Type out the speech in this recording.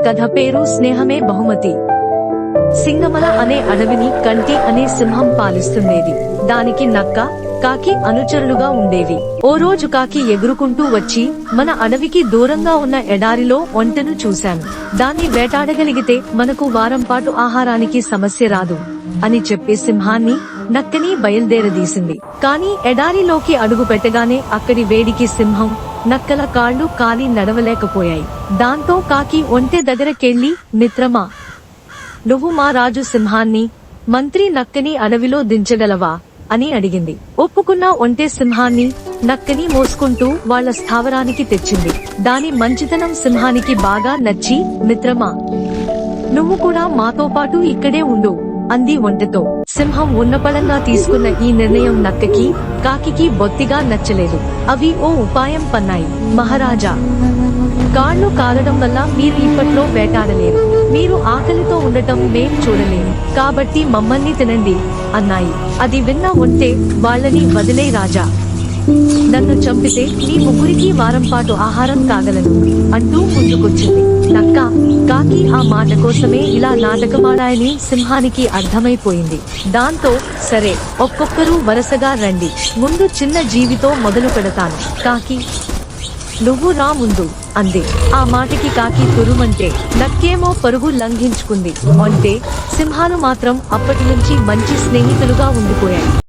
కథ పేరు స్నేహమే బహుమతి. సింగమల అనే అడవిని కంటి అనే సింహం పాలిస్తుండేది. దానికి నక్క, కాకి అనుచరులుగా ఉండేవి. ఓ రోజు కాకి ఎగురుకుంటూ వచ్చి, మన అడవికి దూరంగా ఉన్న ఎడారిలో ఒంటెను చూశాను. దాన్ని వేటాడగలిగితే మనకు వారం పాటు ఆహారానికి సమస్య రాదు అని చెప్పి సింహాన్ని, నక్కని బయల్దేరదీసింది. కాని ఎడారిలోకి అడుగు పెట్టగానే అక్కడి వేడికి సింహం, నక్కల కాళ్లు కాలి నడవలేకపోయాయి. దాంతో కాకి ఒంటె దగ్గరకెళ్లి, మిత్రమా, నువ్వు మా రాజు సింహాన్ని, మంత్రి నక్కని అడవిలో దించగలవా అని అడిగింది. ఒప్పుకున్న ఒంటె సింహాన్ని, నక్కని మోసుకుంటూ వాళ్ల స్థావరానికి తెచ్చింది. దాని మంచితనం సింహానికి బాగా నచ్చి, మిత్రమా, నువ్వు కూడా మాతో పాటు ఇక్కడే ఉండు అంది ఒంటెతో. సింహం ఉన్నపళంగా తీసుకున్న ఈ నిర్ణయం నక్కకి, కాకికి బొత్తిగా నచ్చలేదు. అవి ఓ ఉపాయం పన్నాయి. మహారాజా, కాళ్లు కాలడం వల్ల మీరు ఇప్పట్లో వేటాడలేరు. మీరు ఆకలితో ఉండటం మేం చూడలేము. కాబట్టి మమ్మల్ని తినండి అన్నాయి. అది విన్న ఒంటె, వాళ్ళని వదిలే రాజా, నన్ను చంపితే నీ ముగ్గురికి వారం పాటు ఆహారం కాగలను అంటూ ముందుకొచ్చింది. నక్క, కాకి ఆ మాట కోసమే ఇలా నాటకమాడాయని సింహానికి అర్థమైపోయింది. దాంతో, సరే, ఒక్కొక్కరు వరసగా రండి, ముందు చిన్న జీవితో మొదలు పెడతాను. కాకి, నువ్వు రా ముందు అంది. ఆ మాటకి కాకి తురుమంటే, నక్కేమో పరుగు లంఘించుకుంది. అంటే సింహాలు మాత్రం అప్పటి నుంచి మంచి స్నేహితులుగా ఉండిపోయాయి.